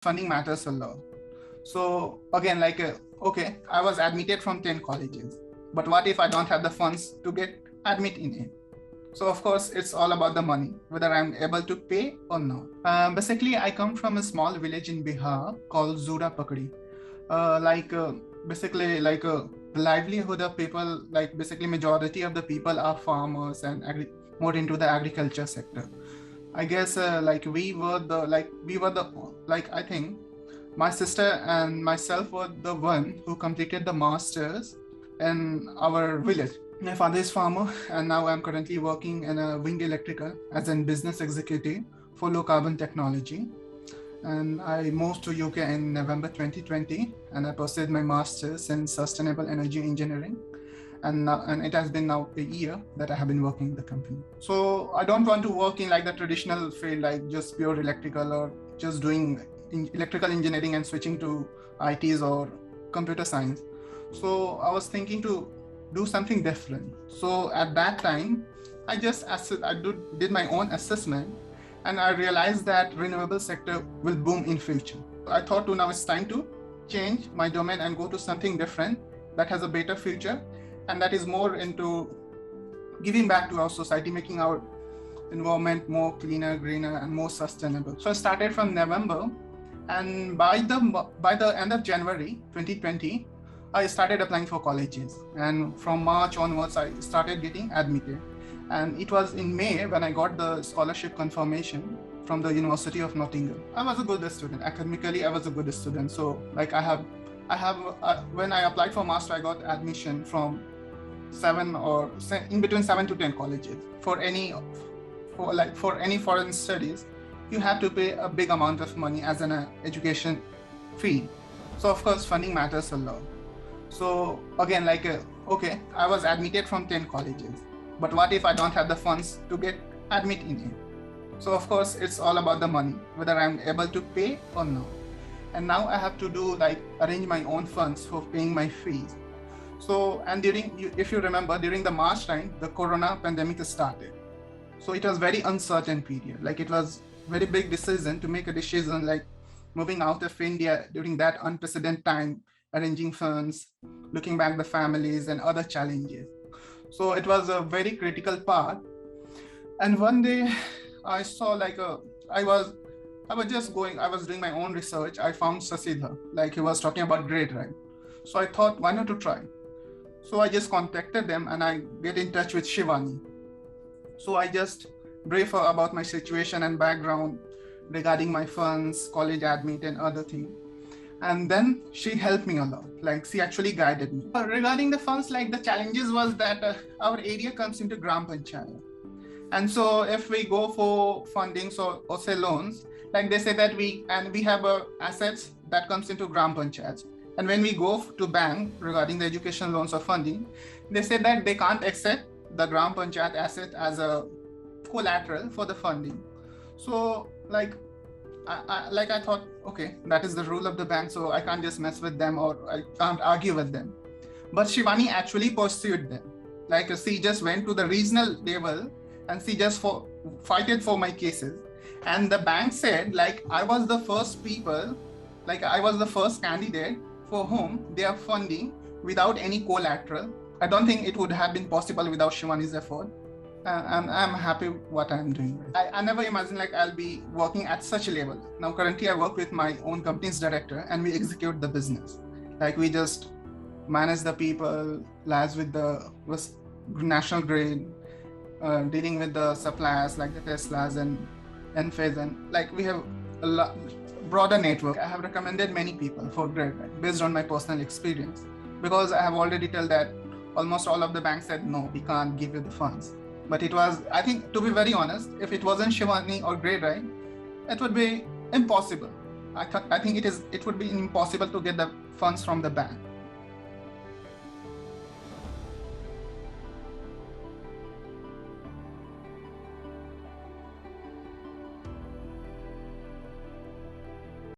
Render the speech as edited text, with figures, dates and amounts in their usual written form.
funding matters a lot. So again, okay, I was admitted from 10 colleges, but what if I don't have the funds to get admit in it? So of course, it's all about the money, whether I'm able to pay or not. Basically, I come from a small village in Bihar called Zura Pakdi. Uh, like uh, basically, the livelihood of people, like basically majority of the people are farmers and more into the agriculture sector. I guess I think my sister and myself were the one who completed the masters in our village. My father is farmer, and now I'm currently working in a wing electrical as a business executive for low carbon technology. And I moved to UK in November 2020, and I pursued my master's in sustainable energy engineering. And it has been now a year that I have been working in the company. So I don't want to work in like the traditional field, like just pure electrical or just doing electrical engineering and switching to ITs or computer science. So I was thinking to do something different. So at that time, did my own assessment, and I realized that renewable sector will boom in future. I thought now it's time to change my domain and go to something different that has a better future, and that is more into giving back to our society, making our environment more cleaner, greener, and more sustainable. So I started from November, and by the end of January 2020, I started applying for colleges, and from March onwards, I started getting admitted. And it was in May when I got the scholarship confirmation from the University of Nottingham. I was a good student. Academically, I was a good student. So like when I applied for master, I got admission from in between 7 to 10 colleges. For any foreign studies, you have to pay a big amount of money as an education fee. So of course, funding matters a lot. So again, okay, I was admitted from 10 colleges, but what if I don't have the funds to get admit in it? So of course, it's all about the money, whether I'm able to pay or not. And now I have to arrange my own funds for paying my fees. So, and if you remember, during the March time, the Corona pandemic started. So it was very uncertain period. Like it was very big decision to make a decision, like moving out of India during that unprecedented time, arranging funds, looking back the families and other challenges. So it was a very critical part. And one day I saw I was doing my own research. I found Sasidha, like he was talking about GradRight. So I thought, why not to try? So I just contacted them and I get in touch with Shivani. So I just brief her about my situation and background regarding my funds, college admit and other things. And then she helped me a lot. Like she actually guided me. Regarding the funds, like the challenges was that our area comes into Gram Panchayat. And so if we go for funding or say loans, like they say that we have assets that comes into Gram Panchayat. And when we go to bank regarding the education loans or funding, they say that they can't accept the Gram Panchayat asset as a collateral for the funding. So I thought, okay, that is the rule of the bank, so I can't just mess with them or I can't argue with them. But Shivani actually pursued them. Like she just went to the regional level and she just fighted for my cases. And the bank said, like, I was the first candidate for whom they are funding without any collateral. I don't think it would have been possible without Shivani's effort. And I'm happy what I'm doing. I never imagined like I'll be working at such a level. Now currently I work with my own company's director and we execute the business. Like we just manage the people, liaise with the national grid, dealing with the suppliers like the Teslas and Enphase, and like we have a broader network. I have recommended many people for GradRight based on my personal experience, because I have already told that almost all of the banks said, no, we can't give you the funds. But it was, I think, to be very honest, if it wasn't Shivani or GradRight, it would be impossible. I think it would be impossible to get the funds from the bank.